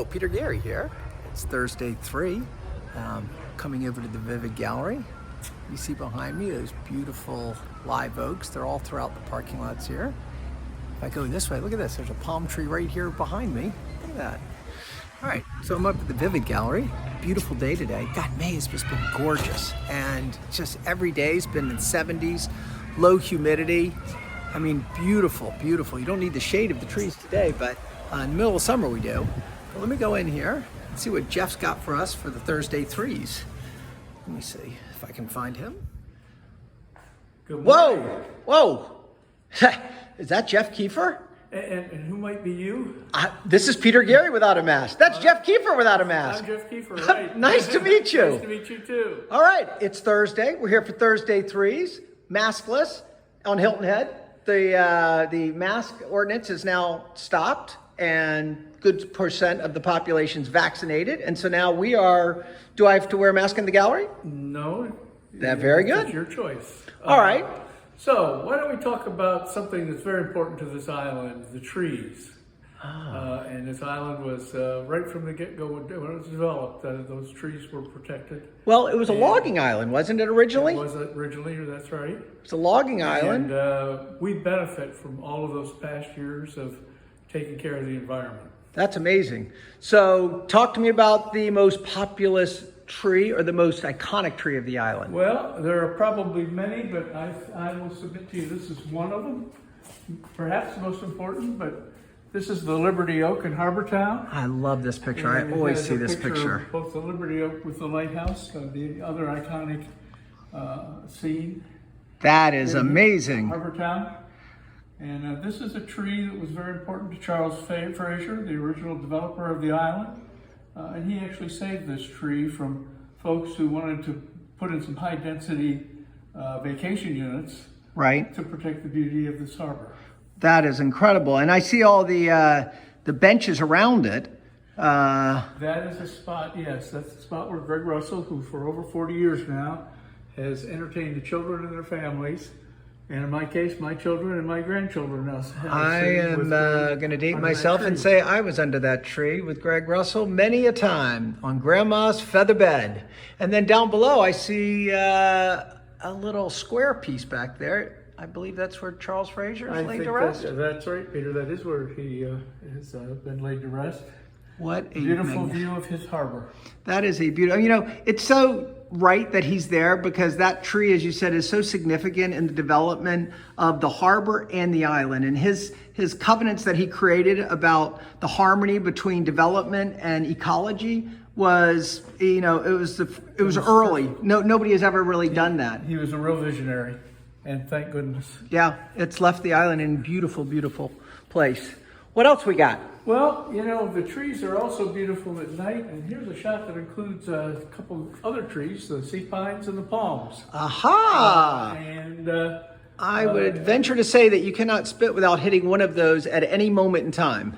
Hello, Peter Gary here. It's Thursday 3, coming over to the Vivid Gallery. You see behind me those beautiful live oaks. They're all throughout the parking lots here. If I go this way, look at this. There's a palm tree right here behind me. Look at that. All right, so I'm up at the Vivid Gallery. Beautiful day today. God, May has just been gorgeous. And just every day's been in the 70s, low humidity. I mean, beautiful, beautiful. You don't need the shade of the trees today, but in the middle of summer we do. But let me go in here and see what Jeff's got for us for the Thursday 3s. Let me see if I can find him. Good morning. Whoa, is that Jeff Kiefer? And who might be you? This is Peter Gary without a mask. That's Jeff Kiefer without a mask. I'm Jeff Kiefer, right. Nice to meet you. Nice to meet you too. All right, it's Thursday. We're here for Thursday 3s, maskless on Hilton Head. The mask ordinance is now stopped and good percent of the population's vaccinated. And so now we are, do I have to wear a mask in the gallery? No. Very good. It's your choice. All right. So why don't we talk about something that's very important to this island, the trees. And this island was, right from the get-go when it was developed, those trees were protected. Well, it was a logging island, wasn't it originally? It was originally, that's right. It's a logging island. And we benefit from all of those past years of taking care of the environment. That's amazing. So talk to me about the most populous tree or the most iconic tree of the island. Well, there are probably many, but I will submit to you this is one of them, perhaps the most important, but this is the Liberty Oak in Harbortown. I love this picture. I always see this picture. Of both the Liberty Oak with the lighthouse, the other iconic scene. That is amazing. Harbortown. And this is a tree that was very important to Charles Fraser, the original developer of the island. And he actually saved this tree from folks who wanted to put in some high density vacation units, right, to protect the beauty of this harbor. That is incredible. And I see all the benches around it. That is a spot, yes, that's the spot where Greg Russell, who for over 40 years now has entertained the children and their families. And in my case, my children and my grandchildren now. I am going to date myself and say I was under that tree with Greg Russell many a time on Grandma's feather bed. And then down below, I see a little square piece back there. I believe that's where Charles Fraser is laid to rest. That's right, Peter. That is where he has been laid to rest. What a beautiful view of his harbor. That is a beautiful, you know, it's so right that he's there because that tree, as you said, is so significant in the development of the harbor and the island. And his covenants that he created about the harmony between development and ecology was, you know, it was early. Nobody has ever really done that. He was a real visionary, and thank goodness. Yeah, it's left the island in a beautiful, beautiful place. What else we got? Well, you know, the trees are also beautiful at night, and here's a shot that includes a couple of other trees, the sea pines and the palms. Aha! I would venture to say that you cannot spit without hitting one of those at any moment in time.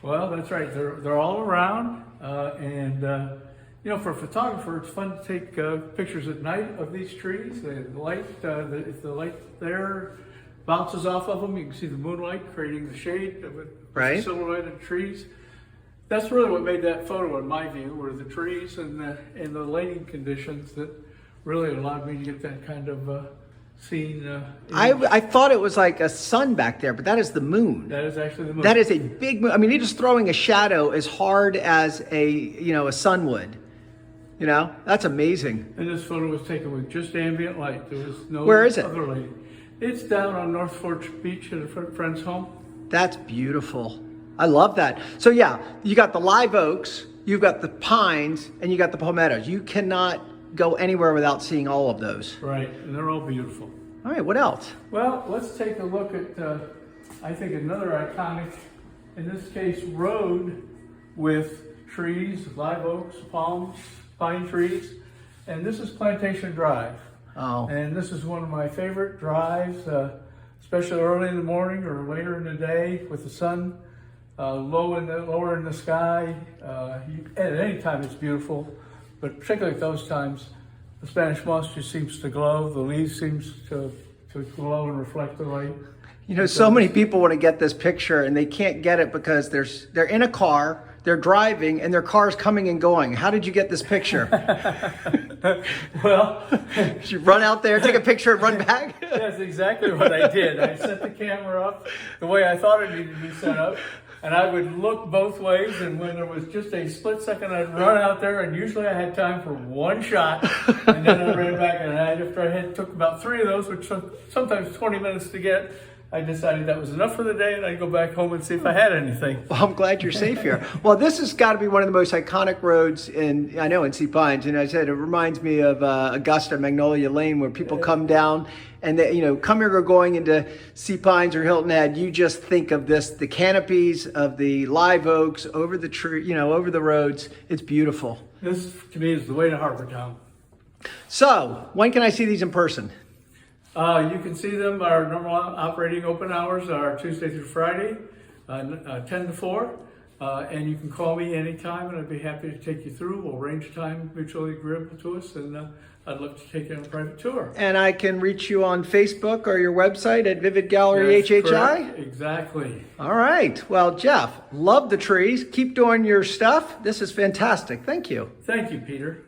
Well, that's right. They're all around, you know, for a photographer, it's fun to take pictures at night of these trees. The light, if the light there bounces off of them, you can see the moonlight creating the shade of it, right, the silhouette of trees. That's really what made that photo, in my view, were the trees and the lighting conditions that really allowed me to get that kind of scene. I thought it was like a sun back there, but that is the moon. That is actually the moon. That is a big moon. I mean, you're just throwing a shadow as hard as a sun would. You know, that's amazing. And this photo was taken with just ambient light. There was no Where is it? Other lighting. It's down on North Fork Beach at a friend's home. That's beautiful. I love that. So yeah, you got the live oaks, you've got the pines, and you got the palmettos. You cannot go anywhere without seeing all of those. Right, and they're all beautiful. All right, what else? Well, let's take a look at, I think, another iconic, in this case, road with trees, live oaks, palms, pine trees, and this is Plantation Drive. Oh. And this is one of my favorite drives, especially early in the morning or later in the day with the sun lower in the sky. At any time it's beautiful, but particularly at those times, the Spanish moss just seems to glow. The leaves seems to glow and reflect the light. You know, so many people want to get this picture and they can't get it because they're in a car, they're driving and their car's coming and going. How did you get this picture? Well, Did you run out there, take a picture, and run back? that's exactly what I did. I set the camera up the way I thought it needed to be set up, and I would look both ways, and when there was just a split second, I'd run out there, and usually I had time for one shot, and then I ran back, and after I took about 3 of those, which took sometimes 20 minutes to get, I decided that was enough for the day, and I'd go back home and see if I had anything. Well, I'm glad you're safe here. Well, this has got to be one of the most iconic roads in Sea Pines. And I said, it reminds me of Augusta, Magnolia Lane, where people come down and they, come here going into Sea Pines or Hilton Head. You just think of this, the canopies of the live oaks over the tree, over the roads. It's beautiful. This, to me, is the way to Harbor Town. So, when can I see these in person? You can see them. Our normal operating open hours are Tuesday through Friday, 10 to 4. And you can call me anytime, and I'd be happy to take you through. We'll arrange a time mutually agreeable to us, and I'd love to take you on a private tour. And I can reach you on Facebook or your website at Vivid Gallery That's HHI? correct. Exactly. All right. Well, Jeff, love the trees. Keep doing your stuff. This is fantastic. Thank you. Thank you, Peter.